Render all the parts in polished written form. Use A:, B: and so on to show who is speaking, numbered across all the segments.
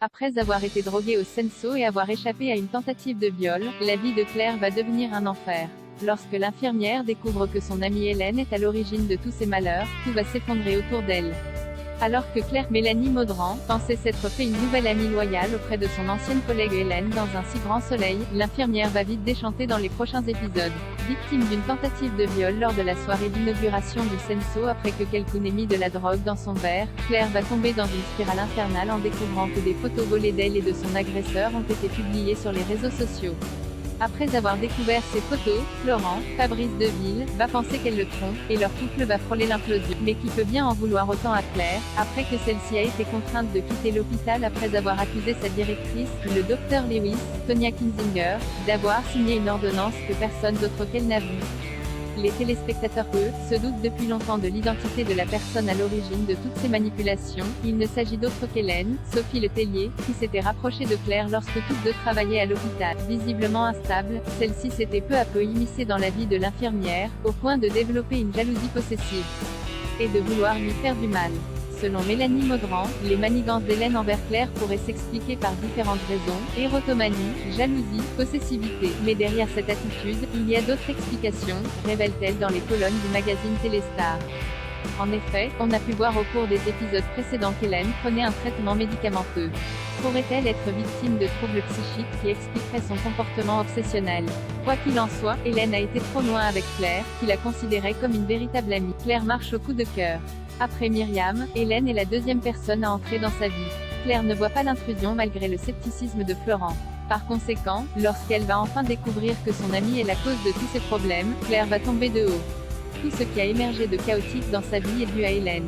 A: Après avoir été droguée au senso et avoir échappé à une tentative de viol, la vie de Claire va devenir un enfer. Lorsque l'infirmière découvre que son amie Hélène est à l'origine de tous ses malheurs, tout va s'effondrer autour d'elle. Alors que Claire, Mélanie Maudran, pensait s'être fait une nouvelle amie loyale auprès de son ancienne collègue Hélène dans un si grand soleil, l'infirmière va vite déchanter dans les prochains épisodes. Victime d'une tentative de viol lors de la soirée d'inauguration du senso après que quelqu'un ait mis de la drogue dans son verre, Claire va tomber dans une spirale infernale en découvrant que des photos volées d'elle et de son agresseur ont été publiées sur les réseaux sociaux. Après avoir découvert ces photos, Florent, Fabrice Deville, va penser qu'elle le trompe, et leur couple va frôler l'implosion. Mais qui peut bien en vouloir autant à Claire, après que celle-ci a été contrainte de quitter l'hôpital après avoir accusé sa directrice, le docteur Lewis, Tonya Kinzinger, d'avoir signé une ordonnance que personne d'autre qu'elle n'a vue. Les téléspectateurs, eux, se doutent depuis longtemps de l'identité de la personne à l'origine de toutes ces manipulations. Il ne s'agit d'autre qu'Hélène, Sophie Letellier, qui s'était rapprochée de Claire lorsque toutes deux travaillaient à l'hôpital. Visiblement instable, celle-ci s'était peu à peu immiscée dans la vie de l'infirmière, au point de développer une jalousie possessive et de vouloir lui faire du mal. Selon Mélanie Maudran, les manigances d'Hélène envers Claire pourraient s'expliquer par différentes raisons: érotomanie, jalousie, possessivité. Mais derrière cette attitude, il y a d'autres explications, révèle-t-elle dans les colonnes du magazine Téléstar. En effet, on a pu voir au cours des épisodes précédents qu'Hélène prenait un traitement médicamenteux. Pourrait-elle être victime de troubles psychiques qui expliqueraient son comportement obsessionnel? Quoi qu'il en soit, Hélène a été trop loin avec Claire, qui la considérait comme une véritable amie. Claire marche au coup de cœur. Après Myriam, Hélène est la deuxième personne à entrer dans sa vie. Claire ne voit pas l'intrusion malgré le scepticisme de Florent. Par conséquent, lorsqu'elle va enfin découvrir que son amie est la cause de tous ses problèmes, Claire va tomber de haut. Tout ce qui a émergé de chaotique dans sa vie est dû à Hélène.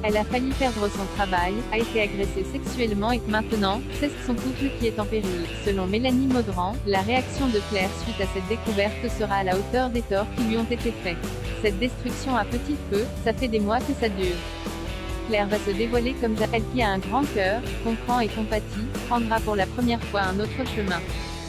A: Elle a failli perdre son travail, a été agressée sexuellement et maintenant, c'est son couple qui est en péril. Selon Mélanie Maudran, la réaction de Claire suite à cette découverte sera à la hauteur des torts qui lui ont été faits. Cette destruction à petit feu, ça fait des mois que ça dure. Claire va se dévoiler comme elle qui a un grand cœur, comprend et compatit, prendra pour la première fois un autre chemin.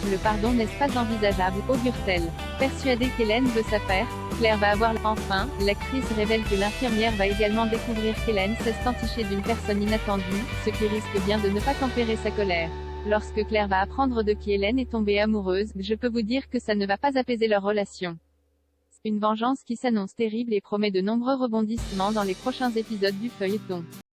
A: Le pardon n'est pas envisageable, augure-t-elle. Persuadée qu'Hélène veut sa perte, Claire va avoir enfin, l'actrice révèle que l'infirmière va également découvrir qu'Hélène s'est entichée d'une personne inattendue, ce qui risque bien de ne pas tempérer sa colère. Lorsque Claire va apprendre de qui Hélène est tombée amoureuse, je peux vous dire que ça ne va pas apaiser leur relation. Une vengeance qui s'annonce terrible et promet de nombreux rebondissements dans les prochains épisodes du feuilleton.